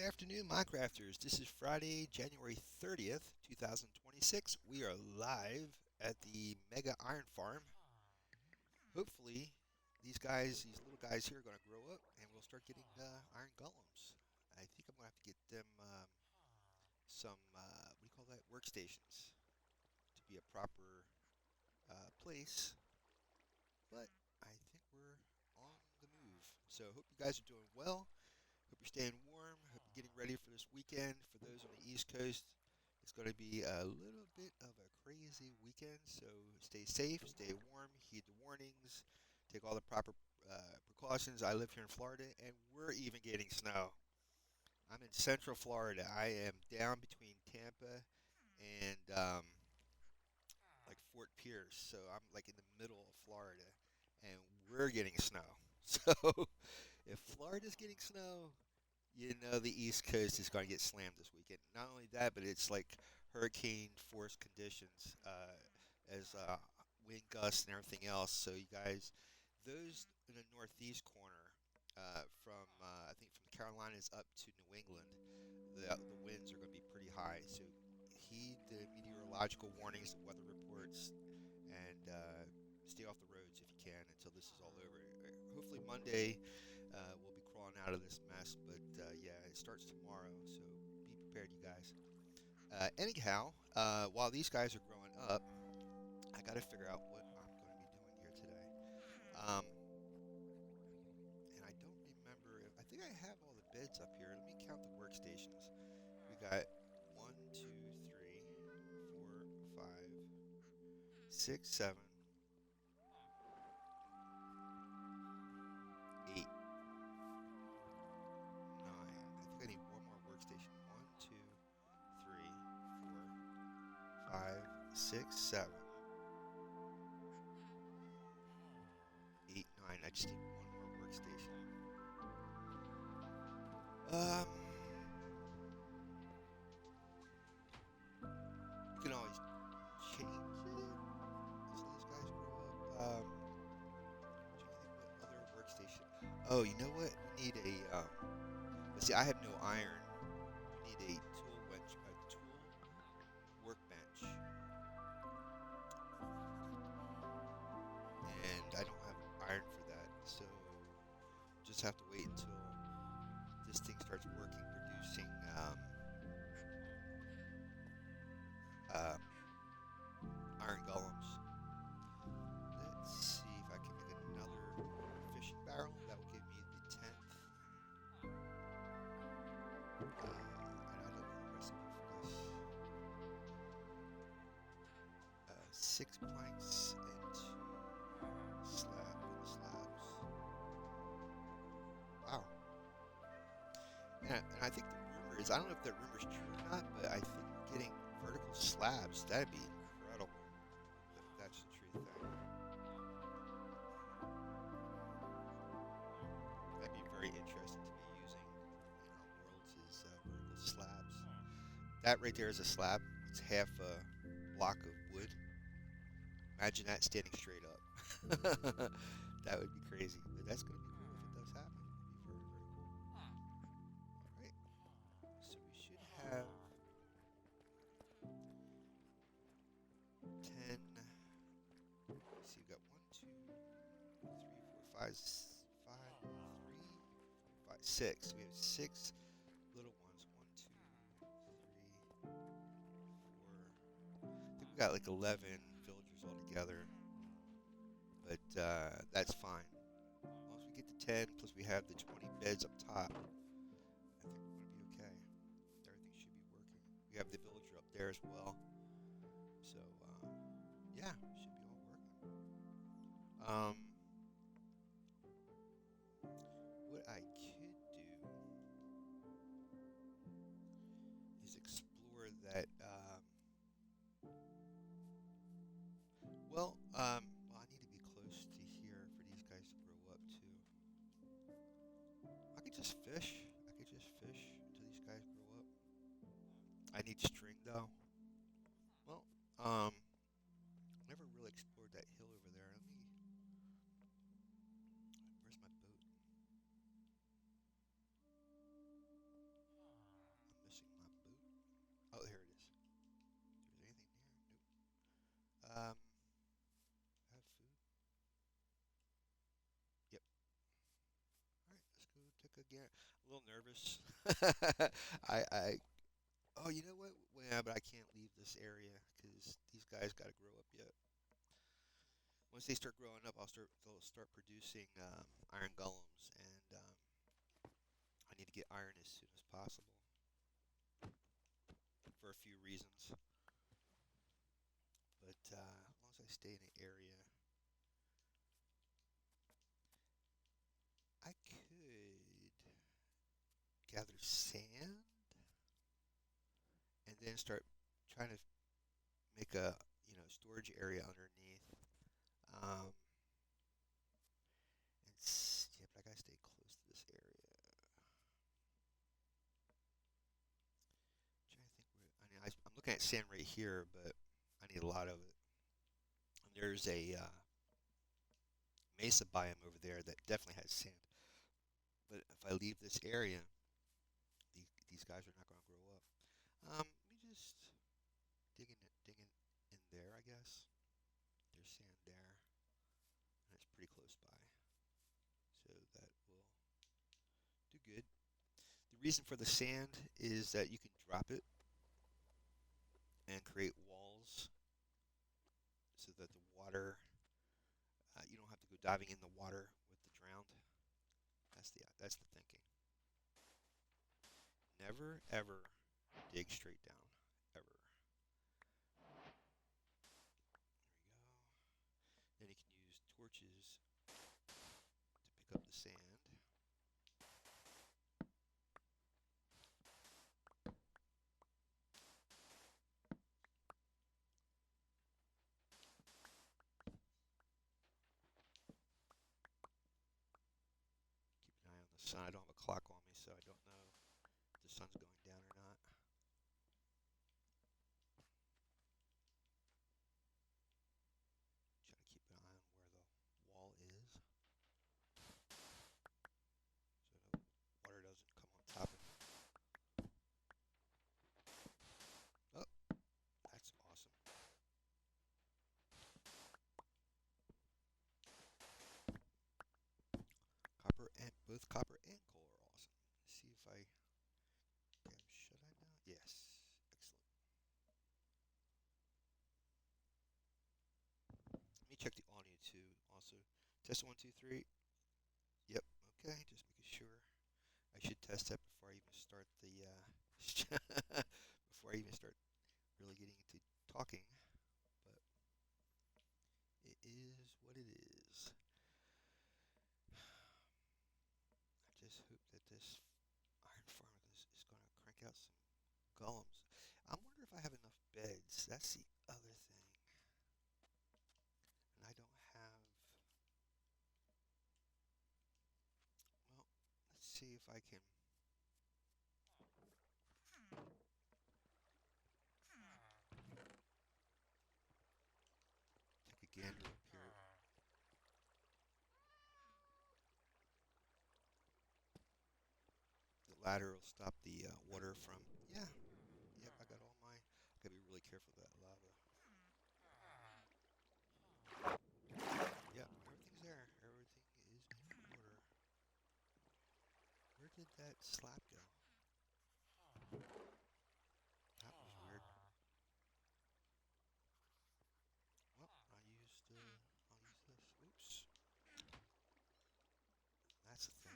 afternoon, Minecrafters. This is Friday, January 30th, 2026. We are live at the Mega Iron Farm. Hopefully, these little guys here, are going to grow up and we'll start getting iron golems. I think I'm going to have to get them some, what do you call that, workstations to be a proper place. But I think we're on the move. So, hope you guys are doing well. Hope you're staying warm. Hope you're getting ready for this weekend. For those on the East Coast, it's going to be a little bit of a crazy weekend. So stay safe, stay warm, heed the warnings, take all the proper precautions. I live here in Florida, and we're even getting snow. I'm in Central Florida. I am down between Tampa and like Fort Pierce. So I'm like in the middle of Florida, and we're getting snow. So if Florida's getting snow, you know the East Coast is going to get slammed this weekend. Not only that, but it's like hurricane force conditions as wind gusts and everything else. So you guys, those in the northeast corner, from I think from the Carolinas up to New England, the winds are going to be pretty high. So heed the meteorological warnings, the weather reports, and stay off the roads if you can until this is all over. Hopefully Monday we'll be crawling out of this mess, but yeah, it starts tomorrow, so be prepared, you guys. Anyhow, while these guys are growing up, I got to figure out what I'm going to be doing here today. Um, and I don't remember if I think I have all the beds up here. Let me count the workstations. We got one, two, three, four, five, six, seven, eight, nine. I think I need one more workstation. One, two, three, four, five, six, seven, eight, nine. I just need one more workstation. Um, you can always change it as these guys grow up. I'm trying to think what other workstation. Oh, you know what? We need a. But see, I have no iron. We need a tool workbench, and I don't have iron for that. So just have to wait until this thing starts working, producing um, iron golems. Let's see if I can make another fishing barrel. That will give me the 10th. And I don't know the recipe for this. 6 planks and slabs. Wow. And I think the rumor is, I don't know if that rumor is true or not, but I think we're getting vertical slabs. That'd be incredible if that's the true thing. That'd be very interesting to be using in our worlds is vertical slabs. That right there is a slab. It's half a block of wood. Imagine that standing straight up. That would be crazy. But that's going to be cool if it does happen. It'd be very, very cool. All right. So we should have 10. Let's see, we've got 1, 2, 3, 4, 5, 5, 3, 4, 5, 6. We have 6 little ones. 1, 2, 3, 4. I think we got like 11 villagers altogether. But that's fine. Once we get to 10, plus we have the 20 beds up top, I think we're going to be okay. Everything should be working. We have the villager up there as well. So, yeah, should be all working. What I could do is explore that. Well, I need to be close to here for these guys to grow up too. I could just fish. I could just fish until these guys grow up. I need string though. Well, never really explored that hill over there. Let me. Where's my boat? again. A little nervous. Oh, you know what? Well, yeah, but I can't leave this area because these guys got to grow up yet. Once they start growing up, they'll start producing iron golems, and I need to get iron as soon as possible for a few reasons. But as long as I stay in an area, I could gather sand and then start trying to make a storage area underneath. Um, yeah, but I gotta stay close to this area. I'm trying to think where I'm looking at sand right here, but I need a lot of it. And there's a mesa biome over there that definitely has sand. But if I leave this area, these guys are not going to grow up. Let me just digging in there, I guess. There's sand there, and it's pretty close by, so that will do good. The reason for the sand is that you can drop it and create walls so that the water, you don't have to go diving in the water with the drowned. That's the thinking. Never ever dig straight down, ever. There we go. Then you can use torches to pick up the sand. Keep an eye on the sun. I don't have a clock on me, so I don't know if the sun's going down or not. Try to keep an eye on where the wall is, so the water doesn't come on top of it. Oh, that's awesome. Both copper and coal are awesome. Let's see if I should I now? Yes, excellent. Let me check the audio too. Also, test 1, 2, 3. Yep. Okay, just making sure. I should test that before I even start the before I even start really getting into talking. But it is what it is. I just hope that this iron farm is going to crank out some golems. I wonder if I have enough beds. That's the other thing. And I don't have. Well, let's see if I can. Take a gander up here. The ladder will stop the water from. Yeah. Yep. I got all my. I gotta be really careful of that lava. Yep. Everything's there. Everything is in order. Where did that slab go? That was weird. Well, I'll use this. Oops. That's the thing.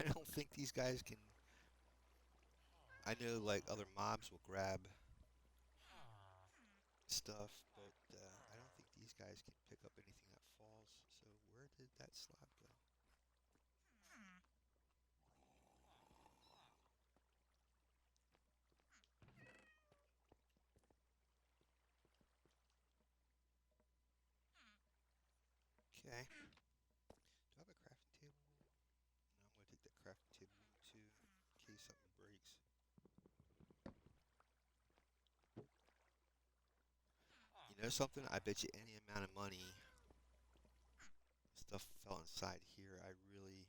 I don't think these guys can. I know like other mobs will grab stuff, but I don't think these guys can pick up anything that falls. So where did that slab go? Okay. Do I have a crafting table? No, I'm going to take that crafting table too, in case something breaks. You know something? I bet you any amount of money stuff fell inside here. I really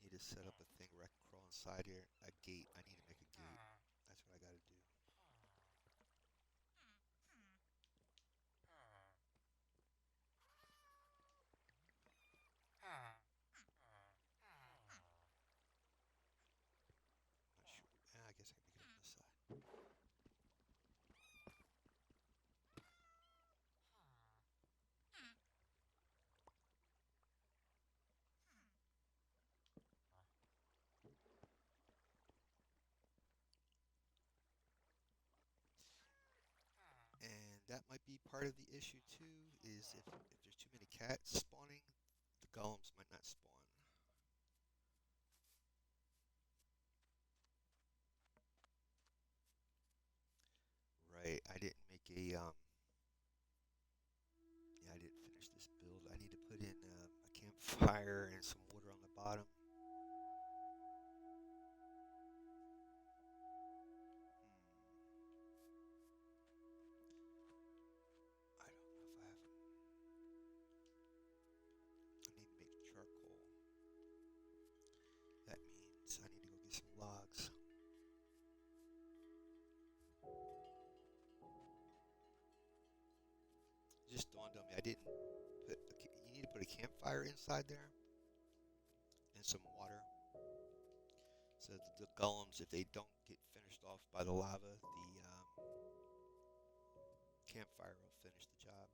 need to set up a thing where I can crawl inside here. A gate. I need to make a gate. That's what I got to do. that might be part of the issue too, is if there's too many cats spawning, the golems might not spawn. Right, I didn't make yeah, I didn't finish this build. I need to put in a campfire and some water on the bottom. I don't know if I have. I need to make charcoal. That means I need to go get some logs. It just dawned on me I didn't put. You need to put a campfire inside there and some water, so that the golems, if they don't get finished off by the lava, the campfire will finish the job.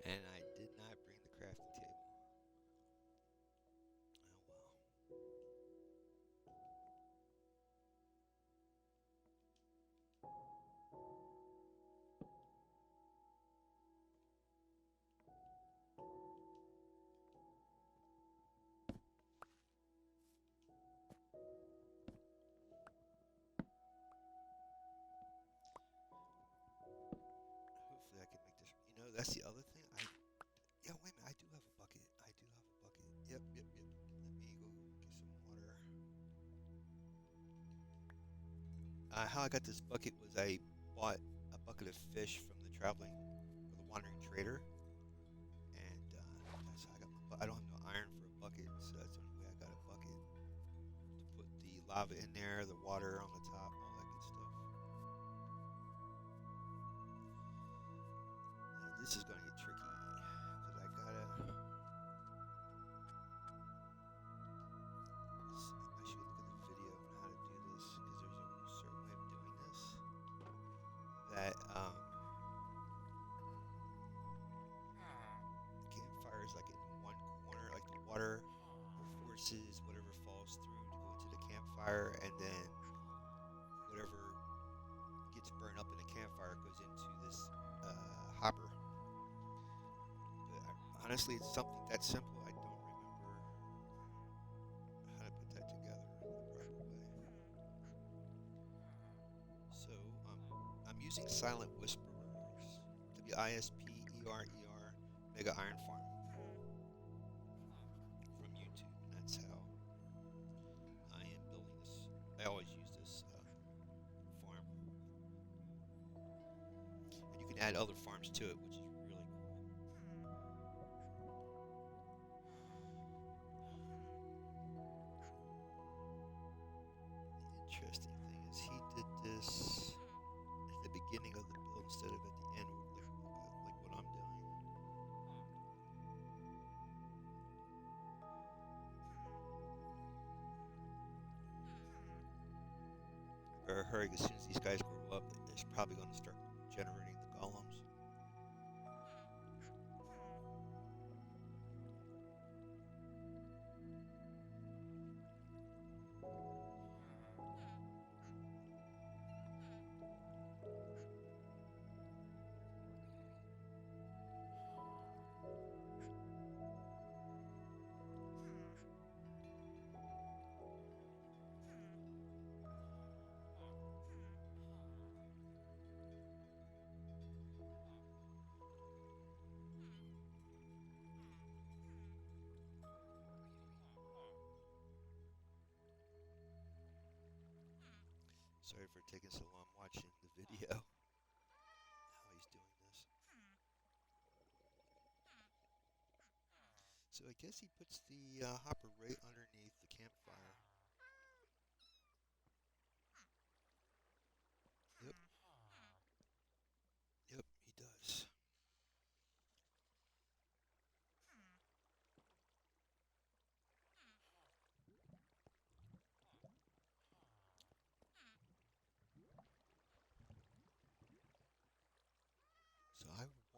And I did not bring the crafting table. Oh well. Hopefully I can make this. You know, that's the other thing. Yeah, wait a minute. I do have a bucket. I do have a bucket. Yep, yep, yep. Let me go get some water. How I got this bucket was I bought a bucket of fish from the wandering trader, and that's how I got my. I don't have no iron for a bucket, so that's the only way I got a bucket to put the lava in there, the water on the top, all that good stuff. Now this is gonna get tricky because I gotta. I should look at the video on how to do this because there's a certain way of doing this that the campfire is like in one corner, like the water forces whatever falls through to go into the campfire, and then whatever gets burned up in the campfire goes into this hopper. But honestly, it's something that simple. I don't remember how to put that together the proper way. So I'm using Silent Whisperers, WISPERER Mega Iron Farm from YouTube, and that's how I am building this. I always use this farm, and you can add other farms to it, which is really cool. The interesting thing is he did this at the beginning of the build instead of at the end, like what I'm doing. Better hurry, as soon as these guys grow up, it's probably going to start generating the golems. Sorry for taking so long watching the video. How he's doing this. So I guess he puts the hopper right underneath the campfire. Yep.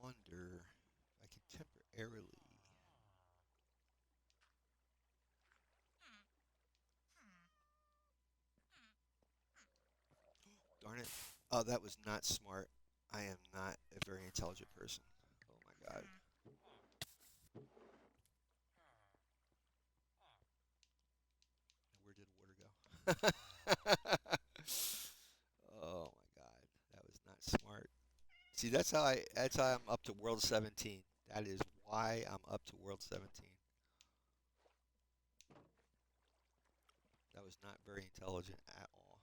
wonder if I can temporarily. Darn it. Oh, that was not smart. I am not a very intelligent person. Oh my god. Where did water go? Oh my god. That was not smart. See, that's how I'm up to World 17. That is why I'm up to World 17. That was not very intelligent at all.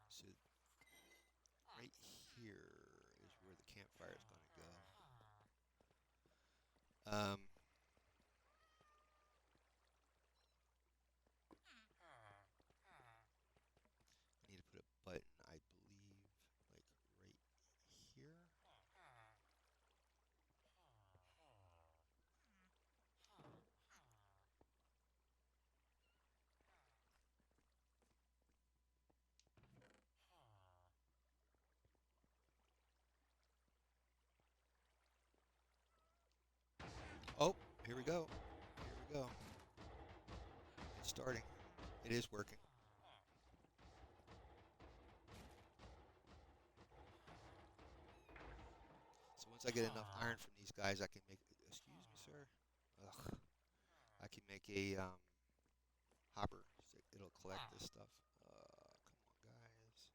So right here is where the campfire is going to go. I need to put a button, I believe, like right here. Oh, here we go. Here we go. It's starting. It is working. So once I get enough iron from these guys, I can make. Excuse me, sir. Ugh. I can make a hopper. So it'll collect this stuff. Come on, guys.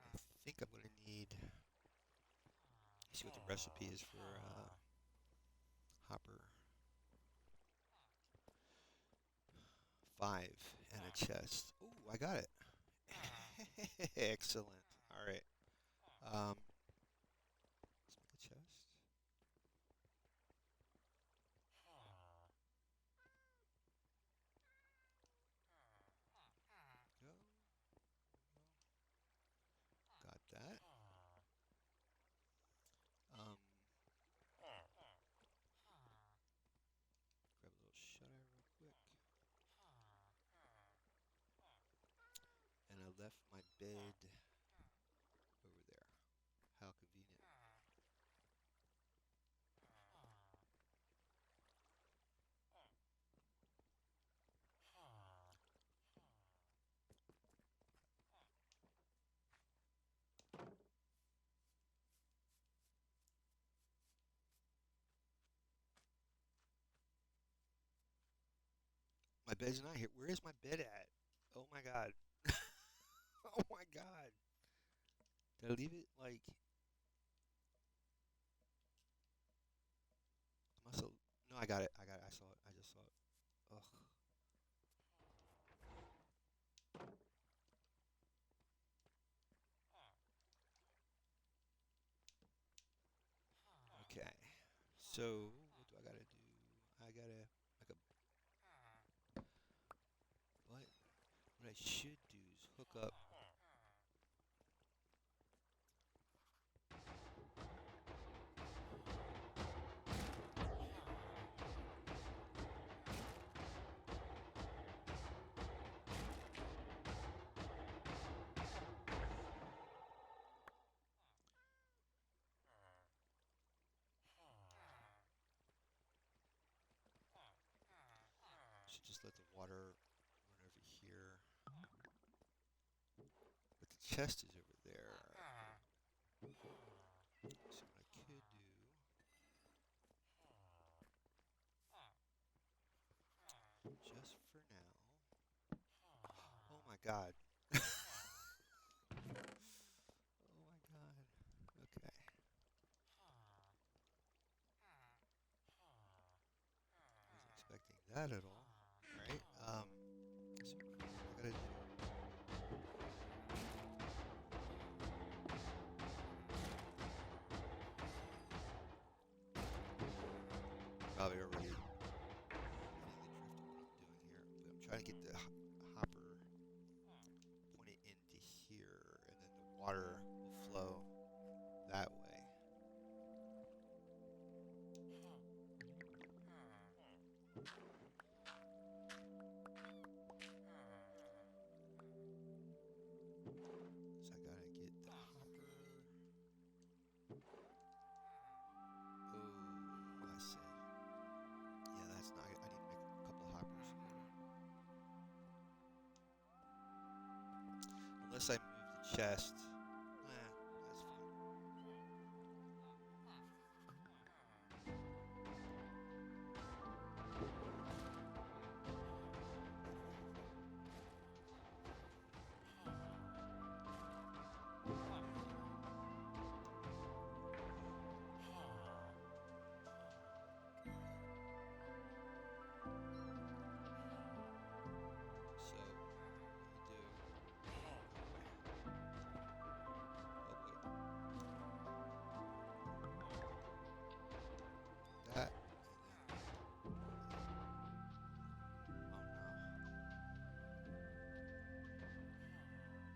I think I'm gonna need. See what the recipe is for hopper. 5 and a chest. Ooh, I got it. Excellent. All right. Let's make a chest. Go. Got that. Um, grab a little shut eye real quick. And I left my bed over there. How convenient. My bed's not here. Where is my bed at? Oh my god. Oh my god. Did I leave it like I must have no, I got it. I got it. I saw it. I just saw it. Ugh. Okay. So what do I gotta do? I gotta like a but what I should do is hook up. Should just let the water run over here. But the chest is over there. So what I could do just for now. Oh my god. Oh my god. Okay. Wasn't expecting that at all. Alright. So what I gotta do. Probably already getting the drift of what I'm doing here. But I'm trying to get the hopper pointed into here and then the water will flow. chest. That's fine. So, what you do? Oh boy. That, and then,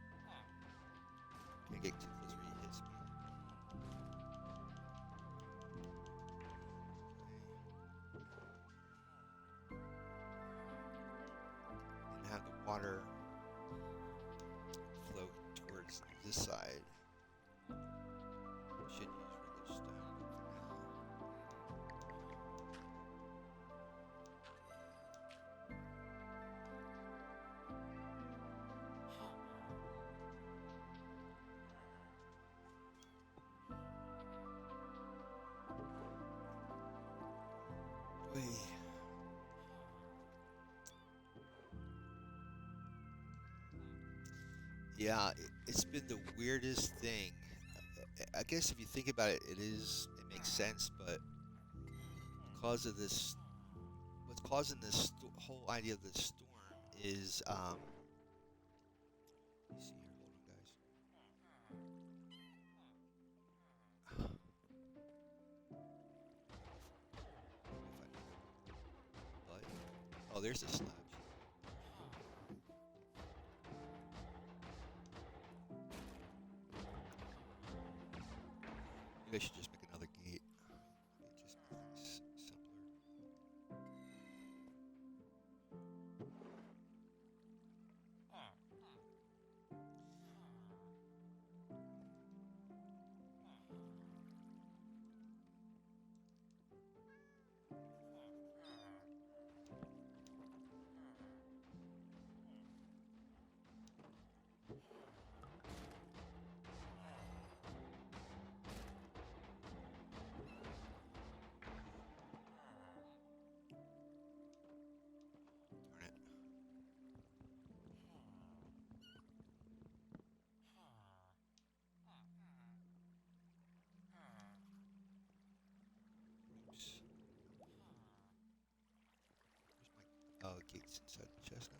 oh no. Can't get too close where he hits me. And have the water flow towards this side. Should use regular stone, but for now. Wait. Yeah, it's been the weirdest thing. I guess if you think about it, it makes sense, but because of this, what's causing this whole idea of this storm is, let me see here, hold on, guys. But, oh, there's the slabs. Maybe I should just make another gate. It just makes things simpler. Darn it. Oops. Where's my... Oh, gate's inside the chest now.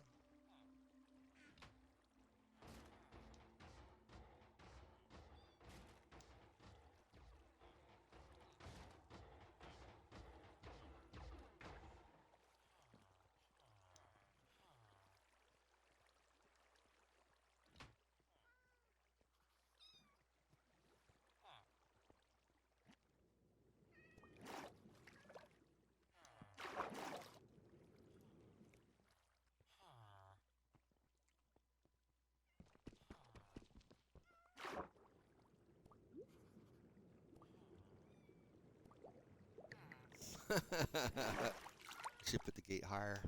Should put the gate higher.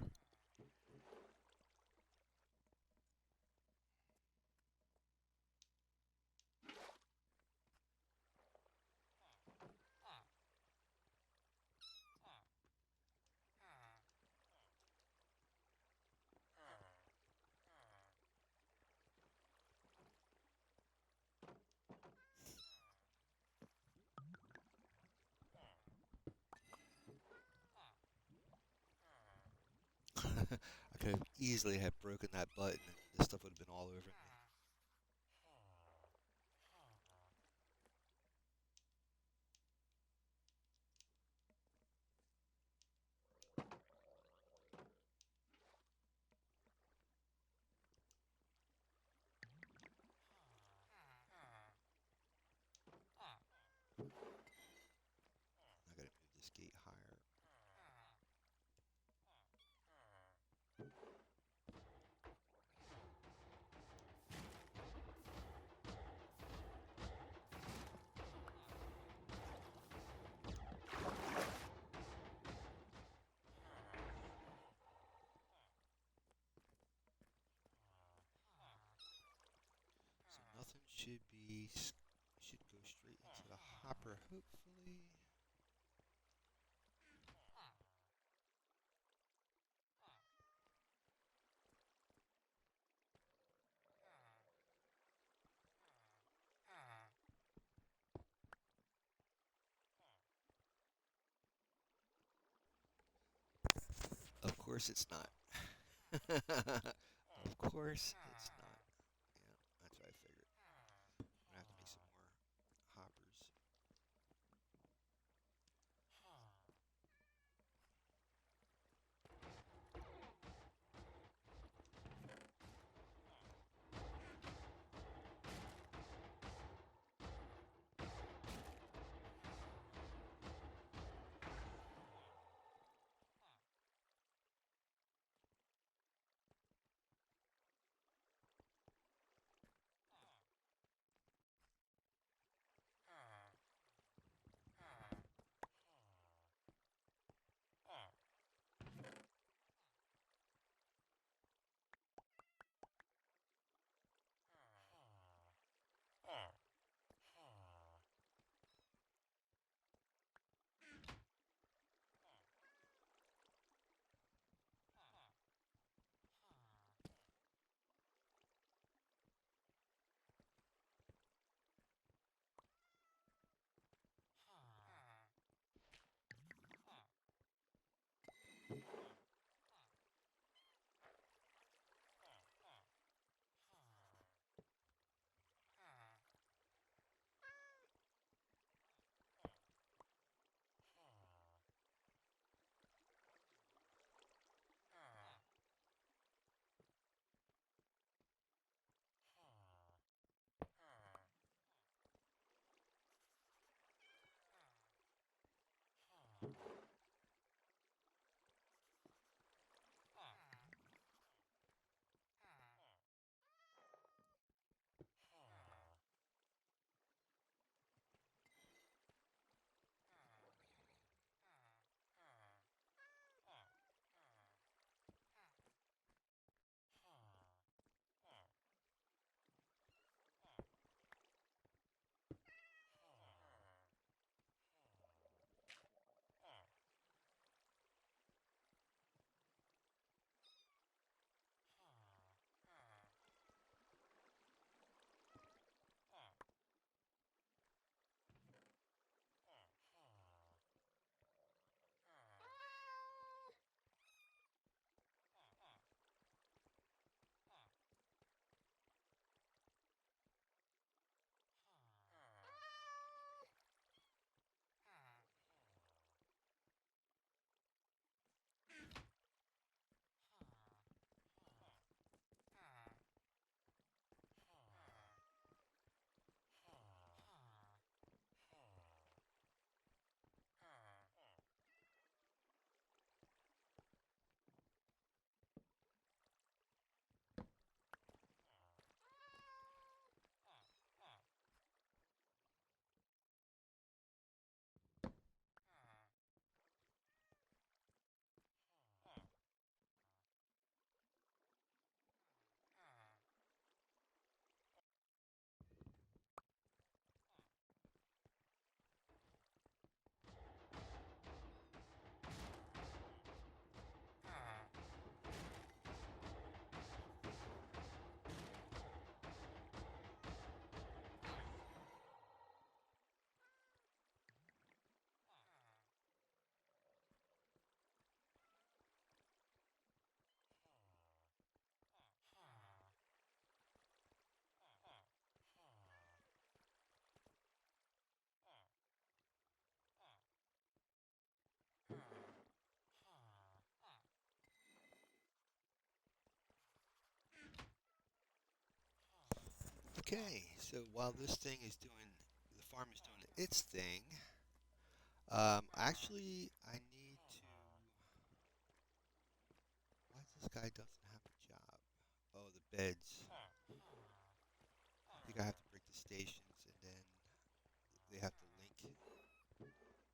I could have easily have broken that button and this stuff would have been all over me. I gotta move this gate higher. So nothing these should go straight into the hopper, hopefully. Of course it's not. Of course it's not. Yeah, that's what I figured. I'm gonna have to make some more hoppers. Okay, so while this thing is doing, the farm is doing its thing, actually, I need to. Why this guy doesn't have a job? Oh, the beds. I think I have to break the stations and then they have to link. Let's see here. Which one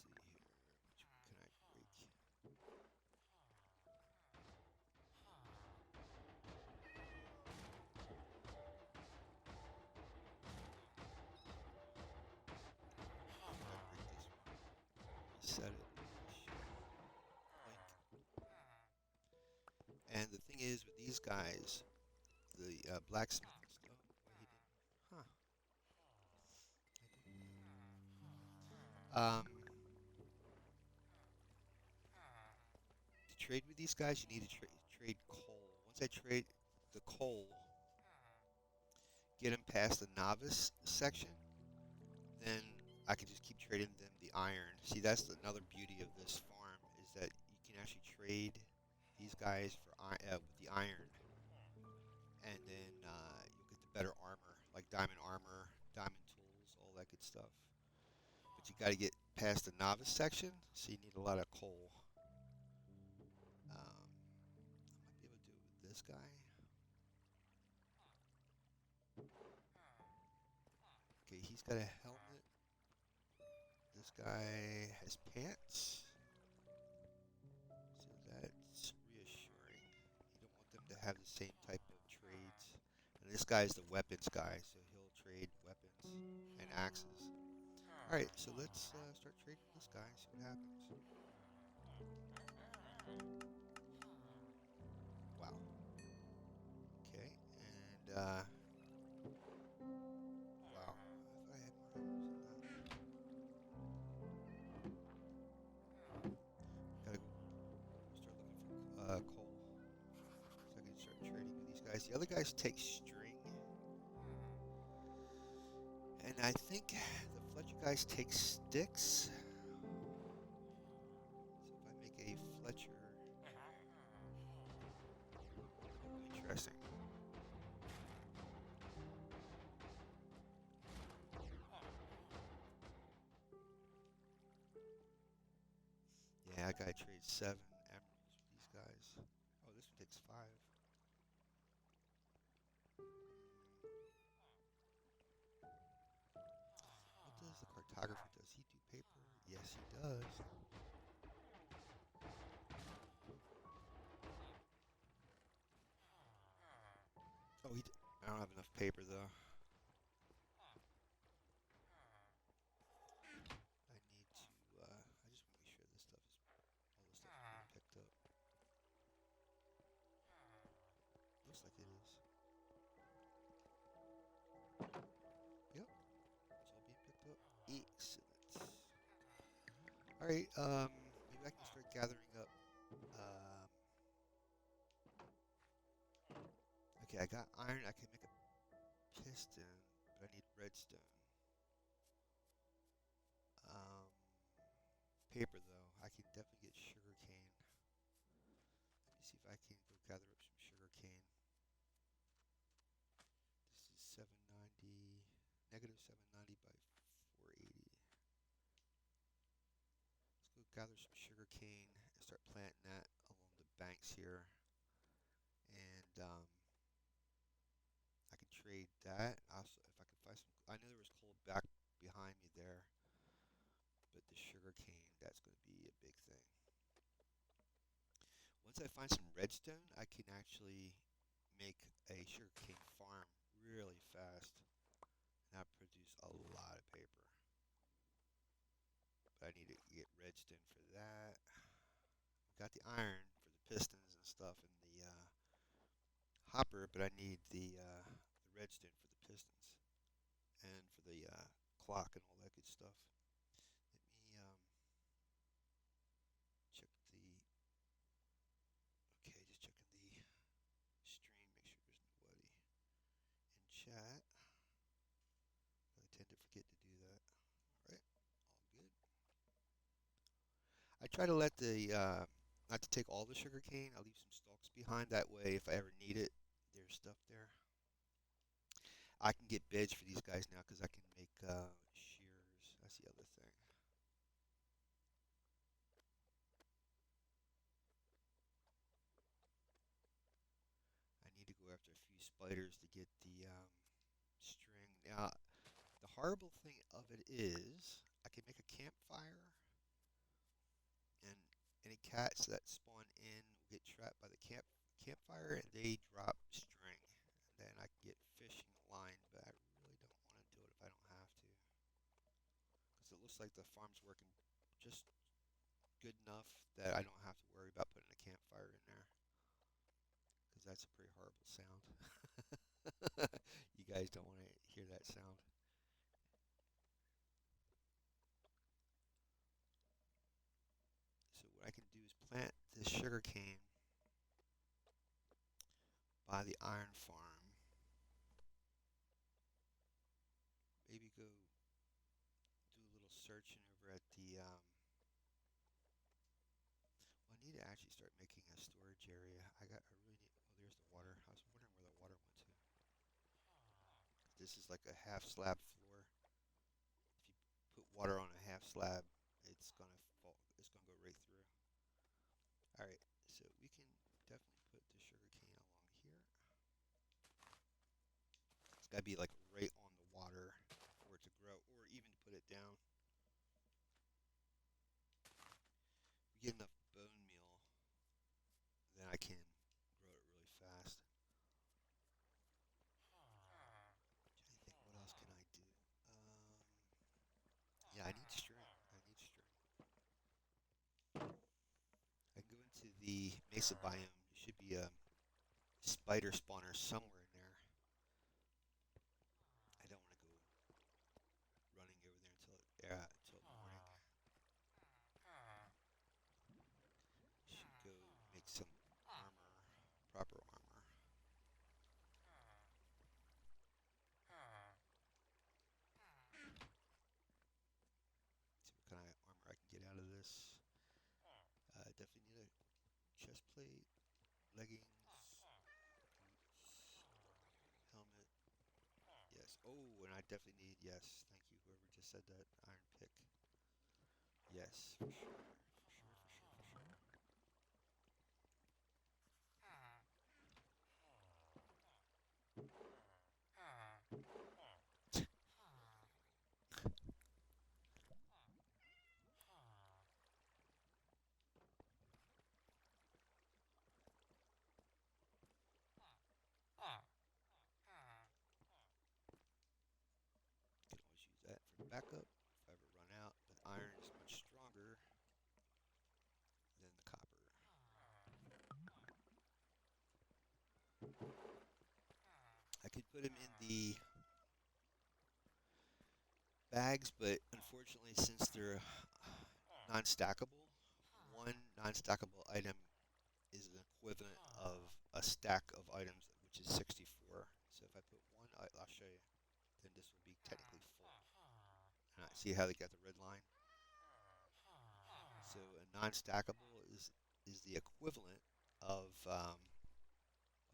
can I break? And the thing is with these guys, the blacksmithing stuff. Wait, he didn't. Huh. To trade with these guys, you need to trade coal. Once I trade the coal, get them past the novice section, then I can just keep trading them the iron. See, that's another beauty of this farm is that you can actually trade these guys for with the iron, and then you'll get the better armor, like diamond armor, diamond tools, all that good stuff. But you got to get past the novice section, so you need a lot of coal. I might be able to do it with this guy. Okay, he's got a helmet. This guy has pants. So that's reassuring. You don't want them to have the same type of trades. And this guy's the weapons guy, so he'll trade weapons and axes. Alright, so let's start trading with this guy and see what happens. Wow. Okay, and wow. If I had more arrows in that. Gotta go start looking for coal. So I can start trading with these guys. The other guys take string. And I think the Fletcher guys take sticks. So if I make a Fletcher, interesting. Yeah, I gotta trade 7 emeralds with these guys. Oh, this one takes 5. What does the cartographer? Does he do paper? Yes, he does. Oh, I don't have enough paper though. I need to. I just want to make sure this stuff is all this stuff is being picked up. Looks like it is. Yep, it's all being picked up. Excellent. All right. Maybe I can start gathering up. Um, okay, I got iron. I can make a piston, but I need redstone. Um, Paper though, I can definitely get sugar cane. Let me see if I can go gather up some sugar cane. This is 790, negative 790 by 480. Let's go gather some sugar cane and start planting that along the banks here. And I can trade that. Also, if I can find some, I know there was coal back behind me there, but the sugar cane, that's going to be a big thing. Once I find some redstone, I can actually make a sugarcane farm really fast, and I produce a lot of paper. But I need to get redstone for that. Got the iron for the pistons and stuff and the hopper, but I need the redstone for the pistons and for the clock and all that good stuff. Let me check the. Okay, just checking the stream, make sure there's nobody in chat. I tend to forget to do that. All right, all good. I try to let the not to take all the sugar cane. I leave some stalks behind. That way, if I ever need it, there's stuff there. I can get beds for these guys now because I can make shears. That's the other thing. I need to go after a few spiders to get the string. Now, the horrible thing of it is, I can make a campfire, and any cats that spawn in will get trapped by the campfire, and they drop string. And then I can get fishing line, but I really don't want to do it if I don't have to, because it looks like the farm's working just good enough that I don't have to worry about putting a campfire in there. because that's a pretty horrible sound. You guys don't want to hear that sound. So what I can do is plant this sugar cane by the iron farm. Maybe go do a little searching over at the. Well, I need to actually start making a storage area. I really need. Oh, there's the water. I was wondering where the water went to. This is like a half slab floor. If you put water on a half slab, it's gonna fall. It's gonna go right through. All right, so we can definitely put the sugar cane along here. It's gotta be like right on the water for it to grow, or even to put it down. We get enough bone meal, then I can grow it really fast. Trying to think, what else can I do? Um, yeah, I need string. I need string. I can go into the mesa biome. There should be a spider spawner somewhere in there. I don't want to go running over there until morning. Should go make some armor, proper armor. See what kind of armor I can get out of this. Definitely need a chest plate, leggings, boots, helmet. Yes. Oh, and I definitely need, yes, thank you, whoever just said that, iron pick. Yes, for sure, for sure, for sure, for sure. Can always use that for backup if I ever run out. But iron is much stronger than the copper. I could put them in the bags, but unfortunately, since they're non-stackable, one non-stackable item is an equivalent of a stack of items, which is 64. So if I put one, I'll show you. Then this will be technically full. And I see how they got the red line. So a non-stackable is the equivalent of a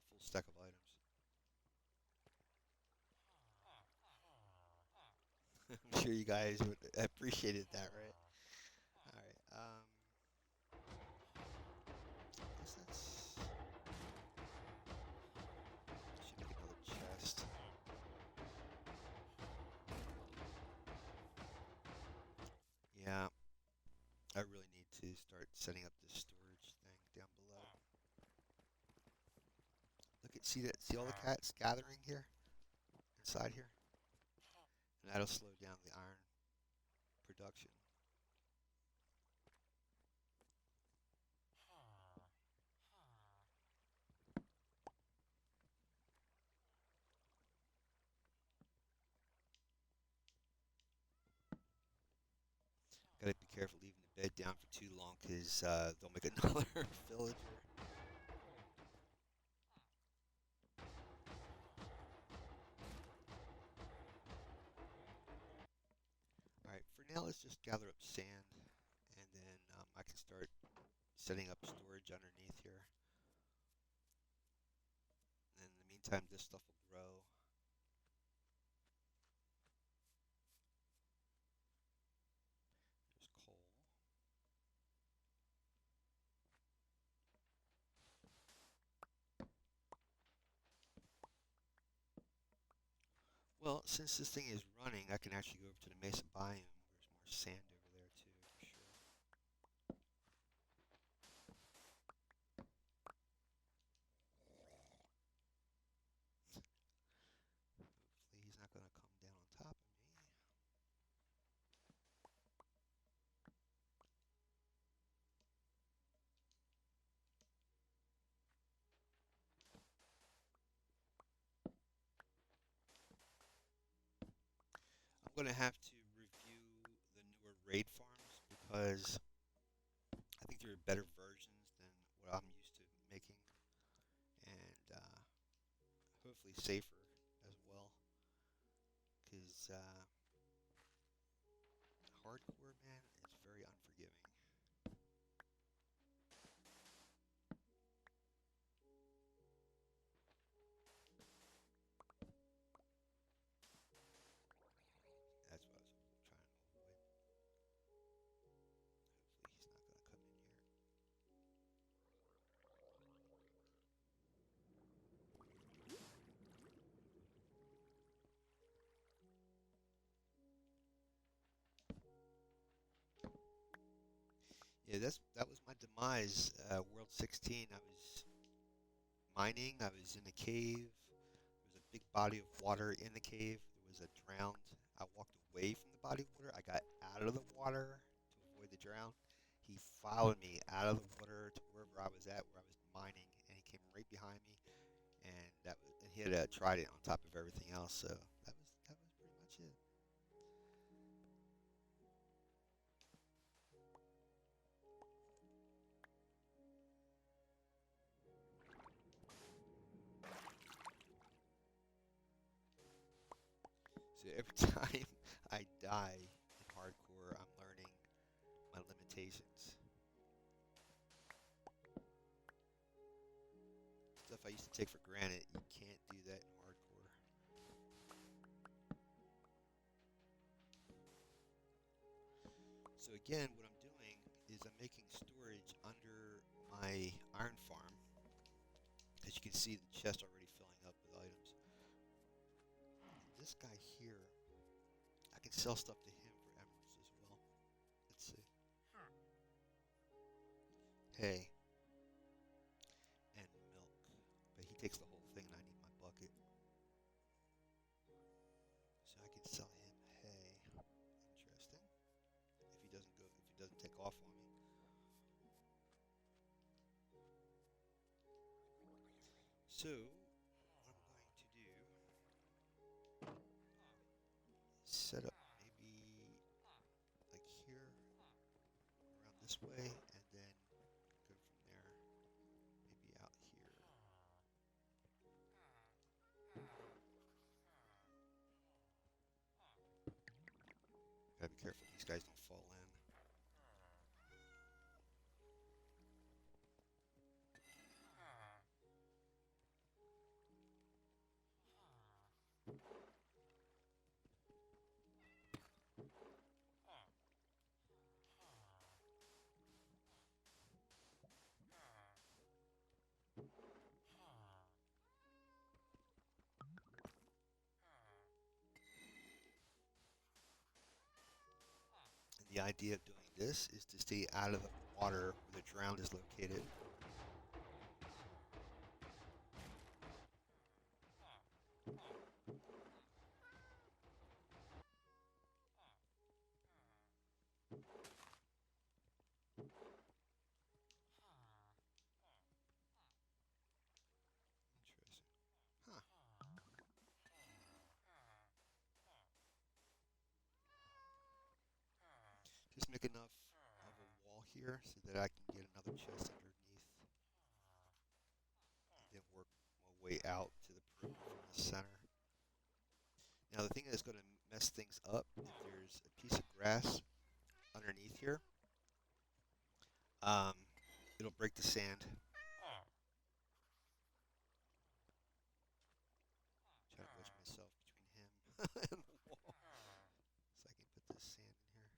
full stack of items. I'm sure you guys would appreciated that, right? All right. I guess that's should make another chest. Yeah, I really need to start setting up this storage thing down below. Look at see all the cats gathering here inside here, and that'll slow down the iron production. Gotta be careful leaving the bed down for too long, cause they'll make another villager. All right, for now let's just gather up sand, and then I can start setting up storage underneath here. And in the meantime, this stuff will grow. There's coal. Well, since this thing is running, I can actually go over to the Mesa biome. There's more sand over there too, for sure. Hopefully he's not going to come down on top of me. I'm gonna have to review the newer raid farms because I think there are better versions than what I'm used to making, and hopefully safer as well. Because hardcore, man, is very unforgiving. That's what I was trying to avoid. Hopefully, he's not gonna come in here. Yeah, that was my demise. World 16. I was mining. I was in a cave. There was a big body of water in the cave. There was a drowned. I walked away from the body of water. I got out of the water to avoid the drown. He followed me out of the water to wherever I was at, where I was mining, and he came right behind me. And he had a trident on top of everything else. So that was pretty much it. So every time I die in hardcore, I'm learning my limitations. Stuff I used to take for granted, you can't do that in hardcore. So again, what I'm doing is I'm making storage under my iron farm. As you can see, the chest already filling up with items. And this guy here, I can sell stuff to him for emeralds as well. Let's see. Hay and milk. But he takes the whole thing and I need my bucket. So I can sell him hay. Interesting. If he doesn't take off on me. So what I'm going to do is set up maybe like here, around this way, and then go from there, maybe out here. Gotta be careful these guys don't fall in. And the idea of doing this is to stay out of the water where the drown is located. Interesting. Huh. Just make enough of a wall here so that I can get another chest underneath, and then work my way out to the perimeter from the center. Now the thing that's going to mess things up, if there's a piece of grass underneath here, um, it'll break the sand. Try to wedge myself between him and the wall, so I can put this sand in here.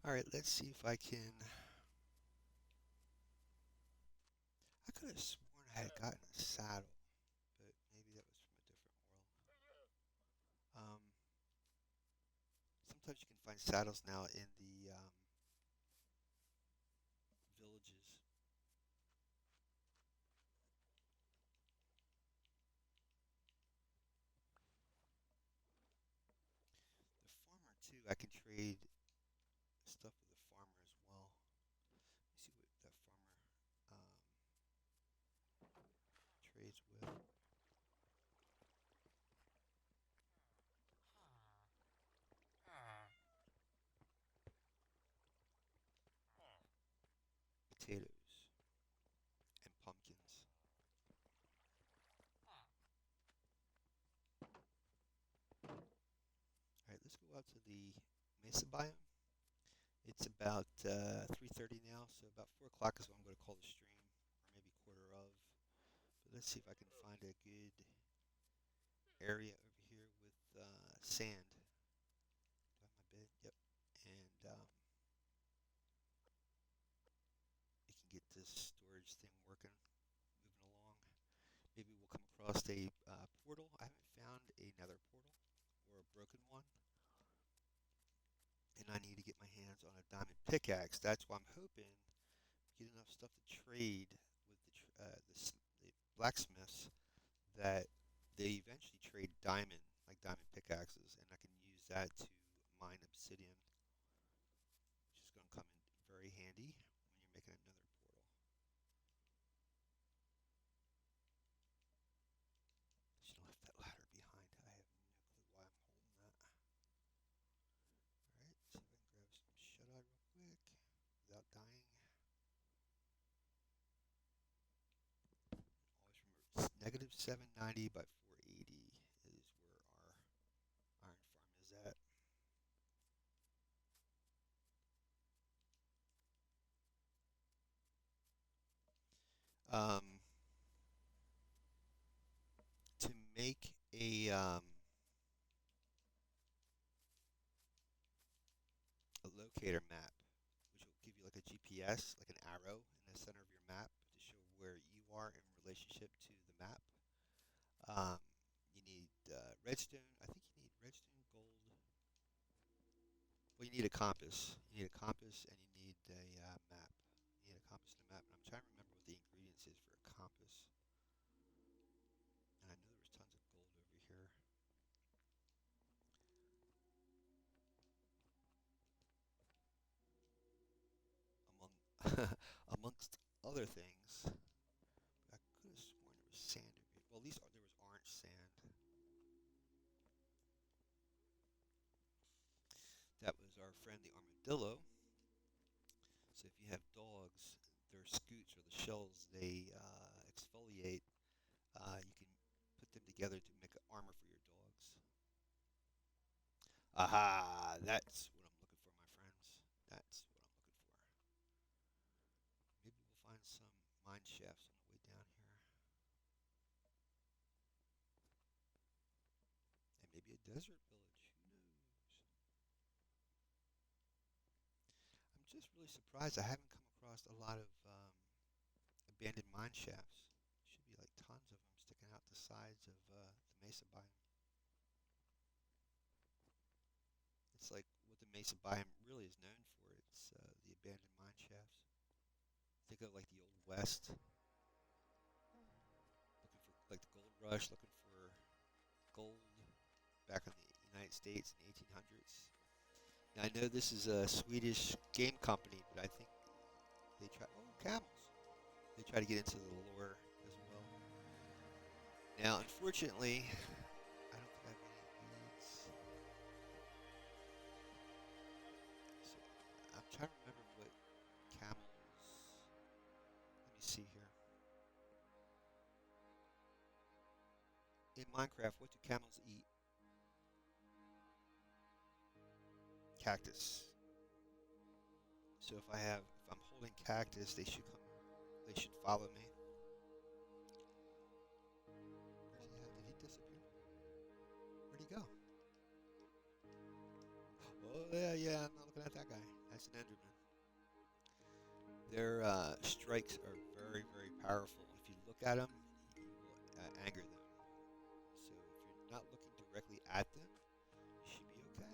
All right, let's see if I can. I could have sworn I had gotten a saddle, but maybe that was from a different world. Sometimes you can find saddles now in the villages. The farmer too. I can trade stuff with the farmer as well. Let me see what that farmer trades with. Potatoes and pumpkins. All right, let's go out to the Mesa biome. It's about 3:30 now, so about 4 o'clock is when I'm going to call the stream, or maybe quarter of. But let's see if I can find a good area over here with sand. Do I have my bed? Yep. And we can get this storage thing working, moving along. Maybe we'll come across a portal. I haven't found another portal or a broken one, and I need to get my hands on a diamond pickaxe. That's why I'm hoping we get enough stuff to trade with the blacksmiths that they eventually trade diamond, like diamond pickaxes, and I can use that to mine obsidian, which is going to come in very handy when you're making another portal. Should have left that ladder behind. I have no clue why I'm holding that. Alright, see if I can grab some shut-eye real quick without dying. Always remember, negative 790 by 480 is where our iron farm is at. Um, to make a locator map, which will give you like a GPS, like an arrow in the center of your map to show where you are in relationship to the map. Um, you need redstone. I think you need redstone, gold. Well, you need a compass. You need a compass, and you need a map. You need a compass and a map. And I'm trying to remember what the ingredients is for a compass. And I know there was tons of gold over here. Among amongst other things. I could have sworn there was sand over here. Well, at least there was orange sand. That was our friend the armadillo. So if you have dogs, their scoots or the shells they exfoliate, you can put them together to make armor for your dogs. Aha! That's what I'm looking for, my friends. That's what I'm looking for. Maybe we'll find some mine shafts on the way down here. And maybe a desert village. Who knows? I'm just really surprised I haven't come across a lot of abandoned mine shafts. Should be like tons of them sticking out the sides of the mesa biome. It's like what the mesa biome really is known for. It's the abandoned mine shafts. Think of like the old west, looking for like the gold rush, looking for gold back in the United States in the 1800s. Now I know this is a Swedish game company, but I think they try. Oh, camels! They try to get into the lore as well. Now, unfortunately, I don't think I have any leads. So I'm trying to remember what camels. Let me see here. In Minecraft, what do camels eat? Cactus. So if I'm holding cactus, they should come. They should follow me. Where's he at? Did he disappear? Where'd he go? Oh yeah, yeah. I'm not looking at that guy. against an Enderman. Their strikes are very, very powerful. If you look at them, you will anger them. So if you're not looking directly at them, you should be okay.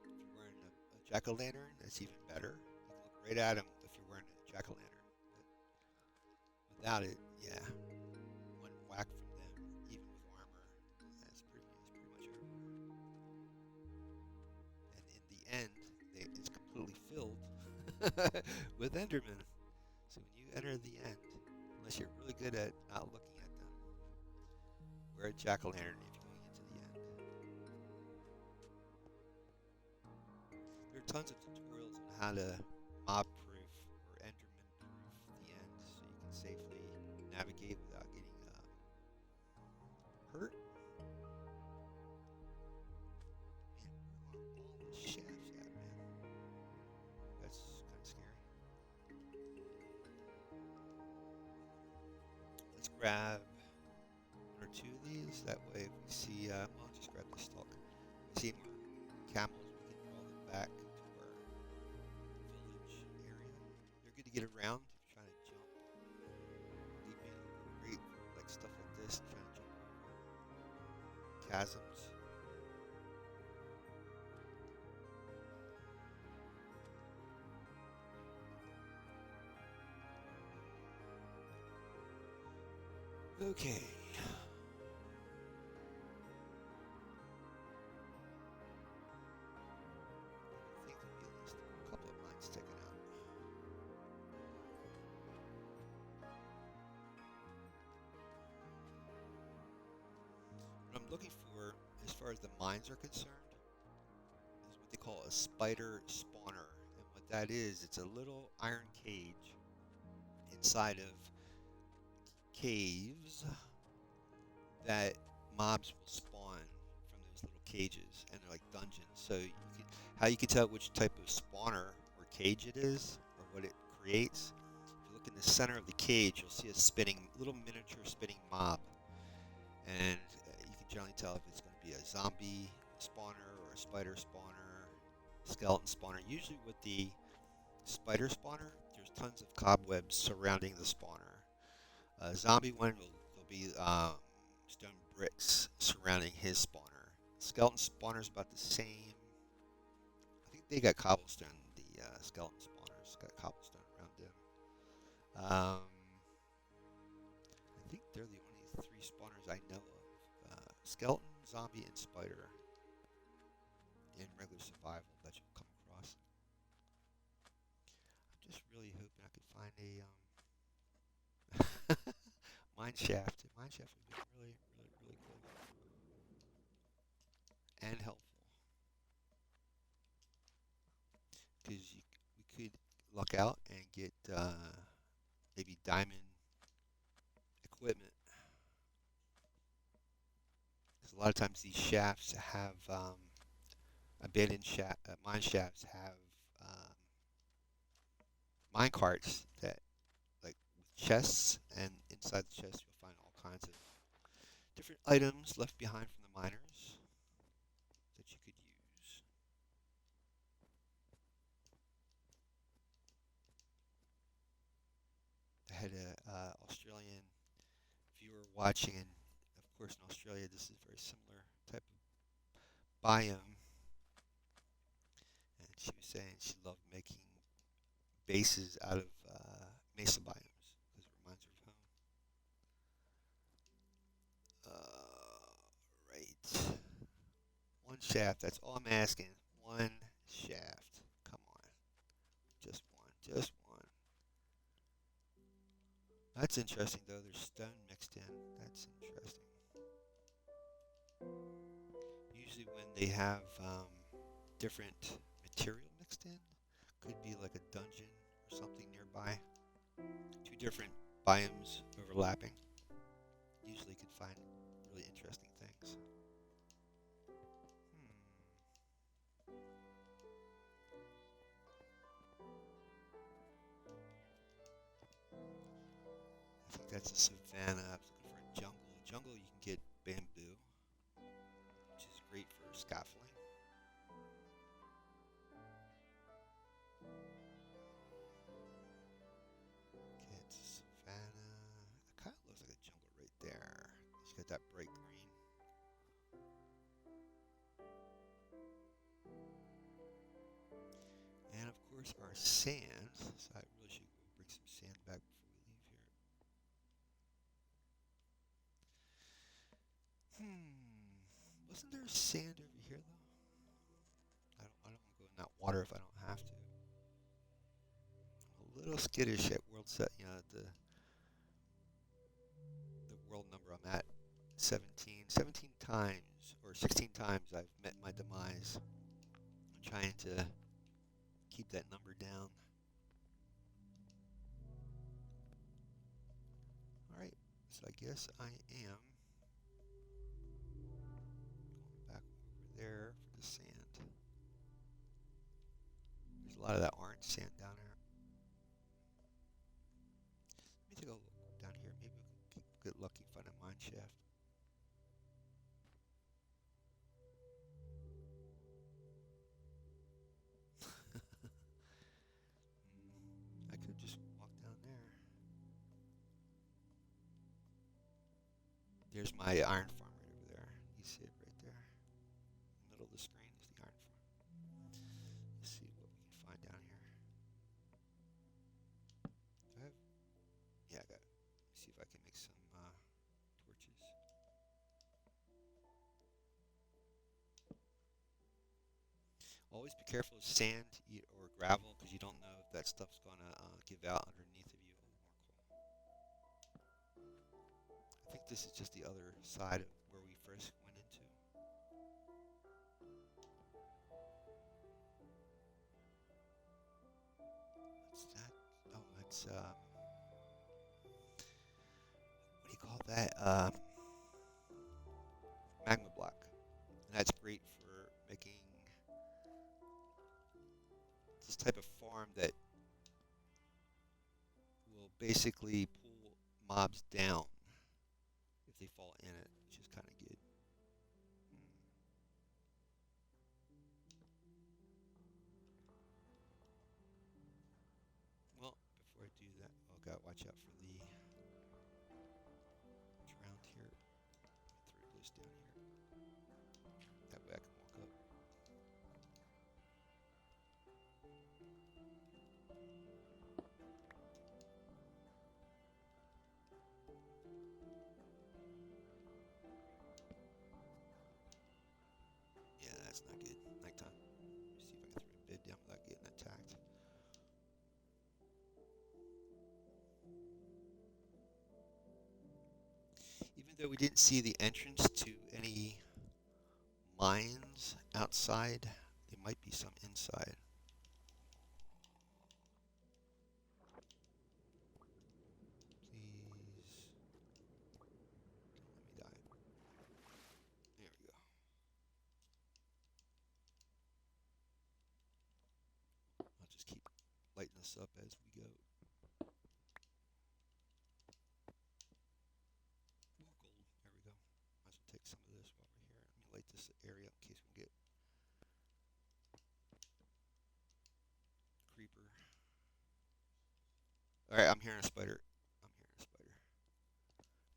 If you're wearing a jack-o'-lantern, that's even better. You can look right at them if you're wearing a jack-o'-lantern. But without it, yeah, one whack from them, even with armor, that's pretty much over. And in the end, it's completely filled with Endermen. So when you enter the end, unless you're really good at not looking at them, wear a jack-o'-lantern if you're going into the end. There are tons of tutorials on how to mob-proof or Enderman-proof the end, so you can safely navigate without getting hurt. Man, where are all the shafts at, man? That's kind of scary. Let's grab one or two of these. That way, if we see, well, just grab the stalk. If we see more camels, we can draw them back to our village area. They're good to get around if you're trying to jump. Believe me, great for like stuff like this, trying to jump over chasms. Okay. I think there'll be at least a couple of mines sticking out. What I'm looking for, as far as the mines are concerned, is what they call a spider spawner. And what that is, it's a little iron cage inside of caves that mobs will spawn from those little cages, and they're like dungeons. So how you can tell which type of spawner or cage it is, or what it creates. If you look in the center of the cage, you'll see a little miniature spinning mob, and you can generally tell if it's going to be a zombie spawner or a spider spawner, skeleton spawner. Usually with the spider spawner, there's tons of cobwebs surrounding the spawner. A zombie one will be stone bricks surrounding his spawner. Skeleton spawner's about the same. I think they got cobblestone. The skeleton spawners got cobblestone around them. I think they're the only three spawners I know of. Skeleton, zombie, and spider in regular survival that you'll come across. I'm just really hoping I could find a mine shaft. A mine shaft would be really, really, really cool and helpful, because we could luck out and get maybe diamond equipment. Because a lot of times these shafts have abandoned mine shafts have um, mine carts that like with chests, and inside the chest you'll find all kinds of different items left behind from the miners that you could use. I had a Australian viewer watching, and of course in Australia this is a very similar type of biome. And she was saying she loved making bases out of mesa biomes because it reminds her of home. Right. One shaft. That's all I'm asking. One shaft. Come on. Just one. Just one. That's interesting, though. There's stone mixed in. That's interesting. Usually, when they have different material mixed in, could be like a dungeon or something nearby. Two different biomes overlapping. Usually, could find really interesting things. I think that's a savanna. I was looking for a jungle. Jungle, you can get bamboo, which is great for scaffolding. course, our sand. So I really should go bring some sand back before we leave here. Wasn't there sand over here though? I don't want to go in that water if I don't have to. I'm a little skittish at world set. The world number I'm at, 17. 17 times or 16 times I've met my demise. I'm trying to keep that number down. All right, so I guess I am going back over there for the sand. There's a lot of that orange sand down there. Let me take a look down here. Maybe we can get lucky and find a mine shaft. I could just walk down there. There's my iron farm right over there. You see it right there. In the middle of the screen is the iron farm. Let's see what we can find down here. Do I have? Yeah, I got it. Let's see if I can make some torches. Always be careful of sand or gravel because you don't know if that stuff's gonna give out underneath of you. I think this is just the other side of where we first went into. What's that? Oh, that's what do you call that? Magma block. And that's great for making this type of farm that will basically pull mobs down if they fall in it, which is kind of good. Well, before I do that, oh god, watch out for the drowned here. Throw this down here. That way I can walk up. Yeah, that's not good. Nighttime. See if I can throw a bed down without getting attacked. Even though we didn't see the entrance to any mines outside, there might be some inside. Please. Let me die. There we go. I'll just keep lighting this up as we go. Ooh, gold. There we go. Might as well take some of this while we're here. Let me light this area up in case we get creeper. Alright, I'm hearing a spider. I'm hearing a spider.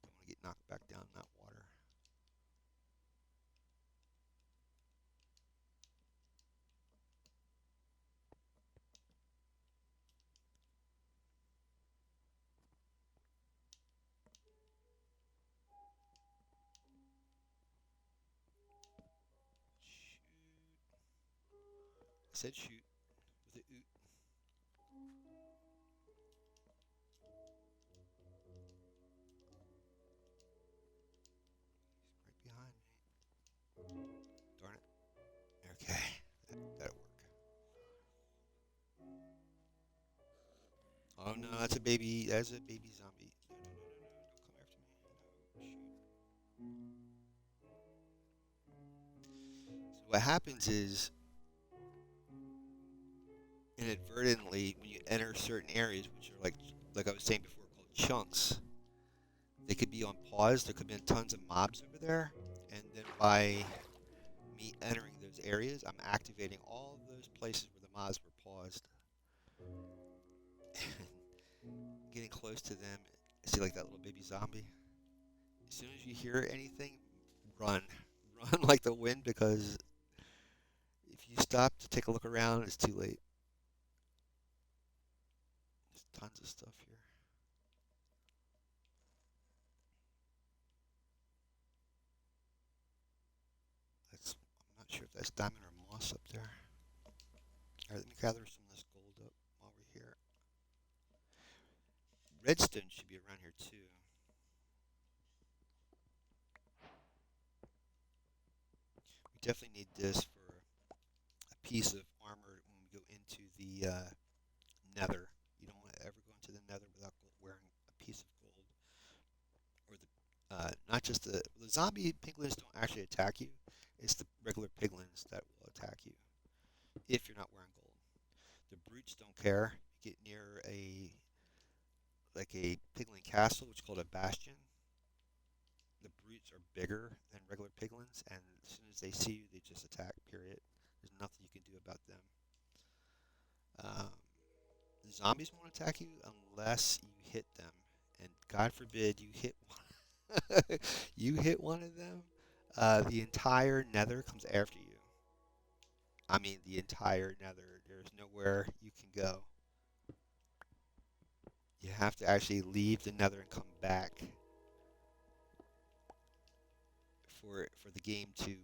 Don't want to get knocked back down in that water. Shoot. I said shoot with a oot. He's right behind me. Darn it. Okay. That'll work. Oh no, that's a baby. That's a baby zombie. No, no, no, no, no. Don't come after me. No, shoot. So what happens is, inadvertently, when you enter certain areas, which are like I was saying before, called chunks, they could be on pause. There could be tons of mobs over there, and then by me entering those areas, I'm activating all of those places where the mobs were paused. Getting close to them, see like that little baby zombie. As soon as you hear anything, run, run like the wind because if you stop to take a look around, it's too late. tons of stuff here. I'm not sure if that's diamond or moss up there. All right, let me gather some of this gold up while we're here. Redstone should be around here too. We definitely need this for a piece of armor when we go into the nether. You don't want to ever go into the nether without wearing a piece of gold. Or not just the zombie piglins don't actually attack you. It's the regular piglins that will attack you if you're not wearing gold. The brutes don't care. You get near a piglin castle, which is called a bastion. The brutes are bigger than regular piglins, and as soon as they see you, they just attack. Period. There's nothing you can do about them. Um, the zombies won't attack you unless you hit them, and God forbid you hit one. You hit one of them, the entire nether comes after you. I mean, the entire nether. There's nowhere you can go. You have to actually leave the nether and come back for the game to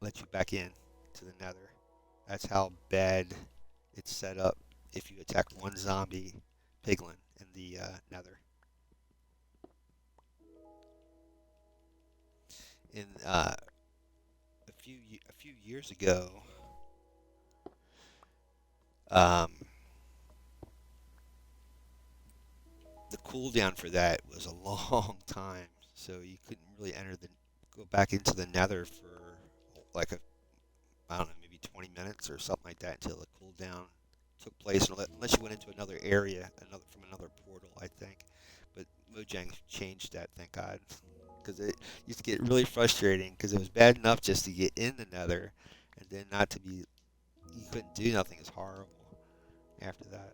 let you back in to the nether. That's how bad it's set up if you attack one zombie piglin in the nether. In a few years ago, um, the cooldown for that was a long time, so you couldn't really go back into the nether for like I don't know, maybe 20 minutes or something like that until the cooldown took place, unless you went into another area, from another portal, I think. But Mojang changed that, thank God, because it used to get really frustrating because it was bad enough just to get in the nether, and then not to be, you couldn't do nothing is horrible after that.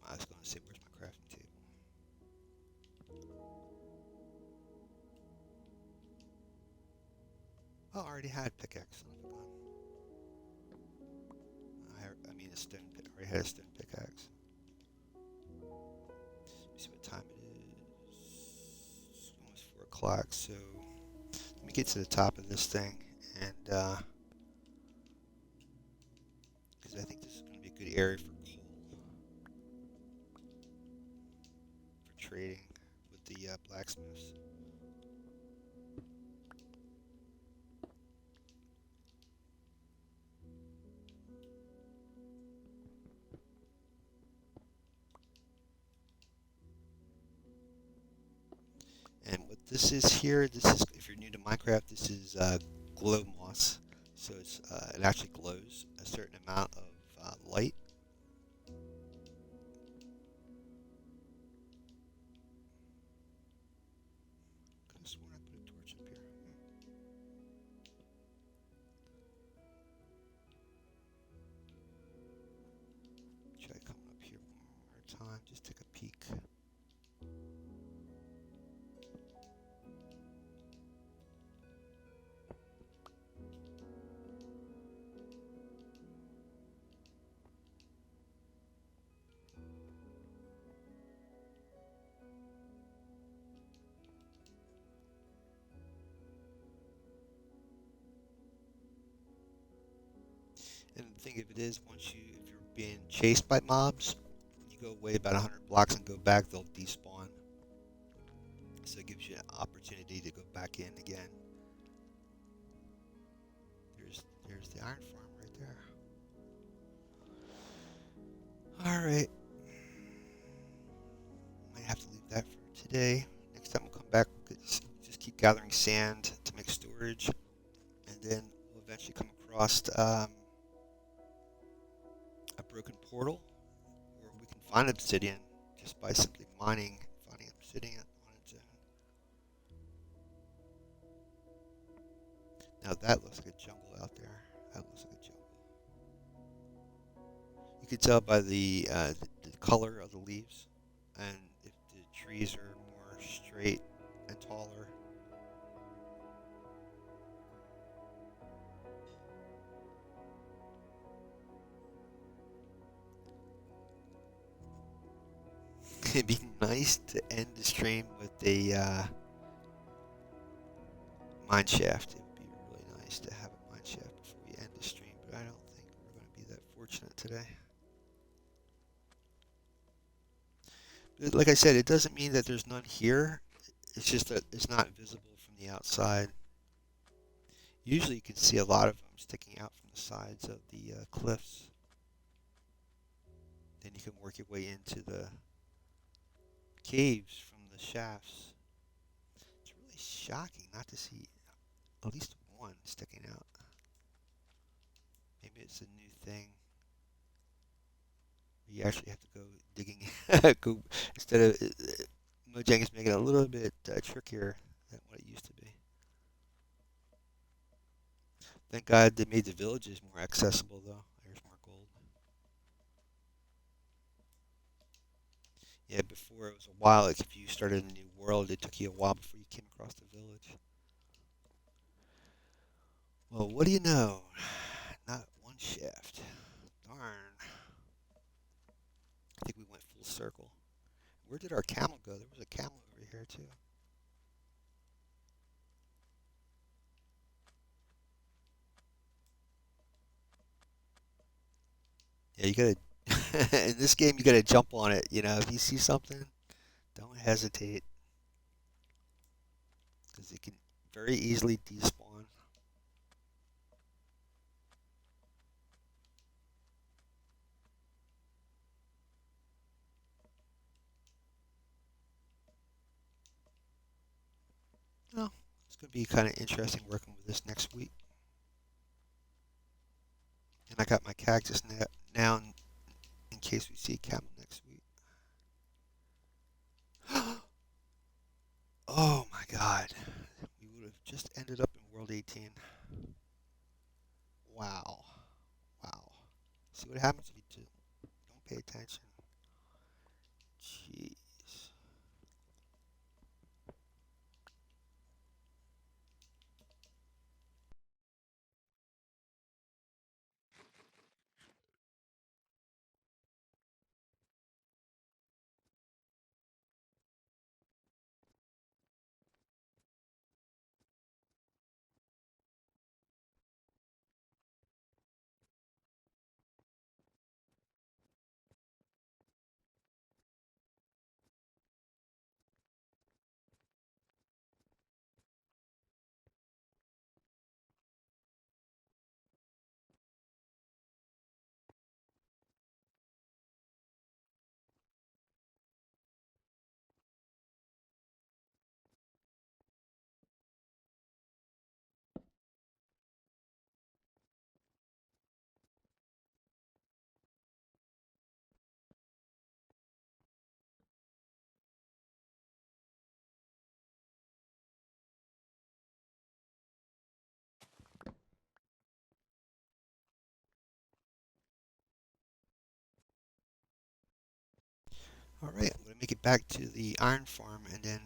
I was going to say, where's my crafting table? Oh, I already had pickaxe. Son of a gun. I mean, I already had a stone pickaxe. Let me see what time it is. It's almost 4 o'clock, so let me get to the top of this thing, and because I think this is going to be a good area for coal, for trading with the blacksmiths. And what this is here, this is, if you're new to Minecraft, this is glow moss. So it actually glows a certain amount of light. Could have sworn I put a torch up here. Try coming up here one more time. Just take a peek. And the thing of it is, if you're being chased by mobs, you go away about 100 blocks and go back, they'll despawn. So it gives you an opportunity to go back in again. There's the iron farm right there. All right, might have to leave that for today. Next time we'll come back, we'll just keep gathering sand to make storage, and then we'll eventually come across a broken portal, or we can find obsidian just by simply finding obsidian on its own. Now that looks like a jungle out there. That looks like a jungle. You can tell by the color of the leaves, and if the trees are more straight and taller. It'd be nice to end the stream with a mine shaft. It would be really nice to have a mine shaft before we end the stream, but I don't think we're going to be that fortunate today. But like I said, it doesn't mean that there's none here. It's just that it's not visible from the outside. Usually you can see a lot of them sticking out from the sides of the cliffs. Then you can work your way into the caves from the shafts. It's really shocking not to see at least one sticking out. Maybe it's a new thing. You actually have to go digging. Go instead of Mojang is making it a little bit trickier than what it used to be. Thank God they made the villages more accessible, though. There's more gold. Yeah, before it was a while. Like if you started a new world, it took you a while before you came across the village. Well, what do you know? Not one shaft. Darn. I think we went full circle. Where did our camel go? There was a camel over here too. Yeah, you gotta. In this game, you gotta jump on it. You know, if you see something, don't hesitate, because it can very easily despawn. Well, it's gonna be kind of interesting working with this next week. And I got my cactus now in case we see a camel next week. Oh my God, we would have just ended up in World 18. Wow, wow. See what happens if you don't pay attention. Jeez. All right, I'm gonna make it back to the iron farm and then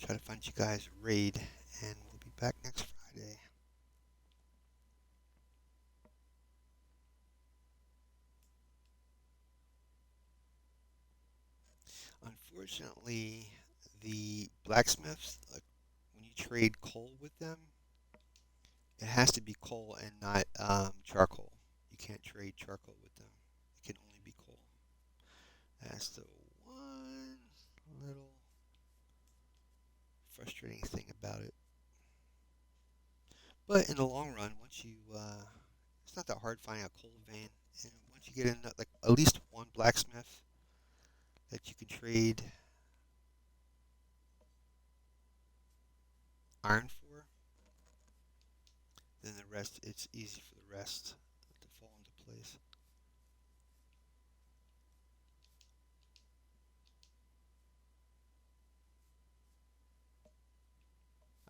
try to find you guys a raid, and we'll be back next Friday. Unfortunately, the blacksmiths, like when you trade coal with them, it has to be coal and not charcoal. You can't trade charcoal with them. It can only be coal. That's the one little frustrating thing about it. But in the long run, once you, it's not that hard finding a coal vein, and once you get in, like at least one blacksmith that you can trade iron for, then the rest, it's easy for the rest to fall into place.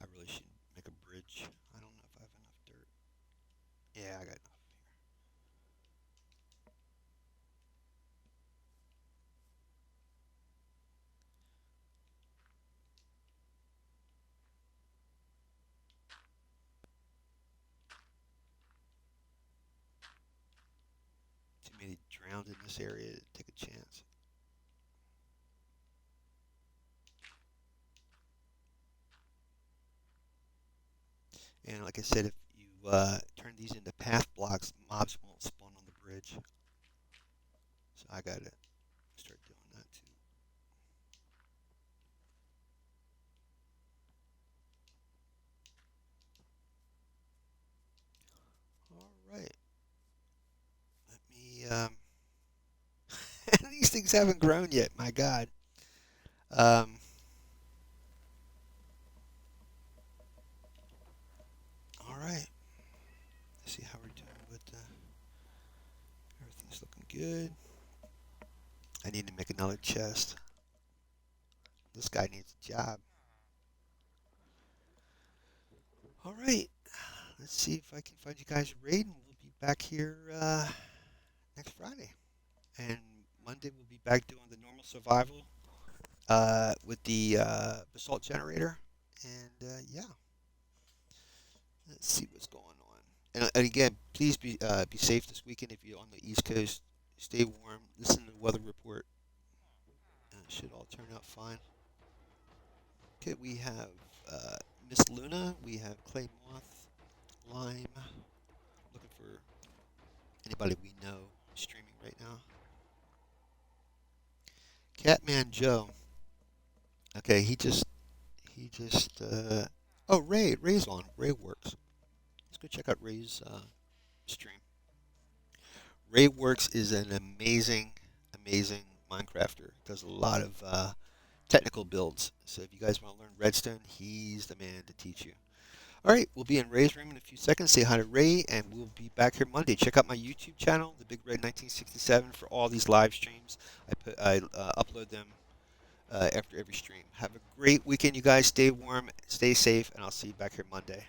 I really should make a bridge. I don't know if I have enough dirt. Yeah, I got enough. Too many drowned in this area to take a chance. And like I said, if you turn these into path blocks, mobs won't spawn on the bridge. So I gotta start doing that too. All right. Let me. These things haven't grown yet. My God. Um, all right. Let's see how we're doing with everything's looking good. I need to make another chest. This guy needs a job. All right. Let's see if I can find you guys a raid, and we'll be back here next Friday. And Monday we'll be back doing the normal survival with the basalt generator. And yeah, let's see what's going on. And again, please be safe this weekend if you're on the East Coast. Stay warm. Listen to the weather report. It should all turn out fine. Okay, we have Miss Luna. We have Clay Moth, Lime. Looking for anybody we know streaming right now. Catman Joe. Okay, he just. Oh, Ray's on. Ray works. Let's go check out Ray's stream. Ray Works is an amazing Minecrafter. Does a lot of technical builds. So if you guys want to learn Redstone, he's the man to teach you. All right, we'll be in Ray's room in a few seconds. Say hi to Ray, and we'll be back here Monday. Check out my YouTube channel, The Big Red 1967, for all these live streams. I upload them after every stream. Have a great weekend, you guys. Stay warm, stay safe, and I'll see you back here Monday.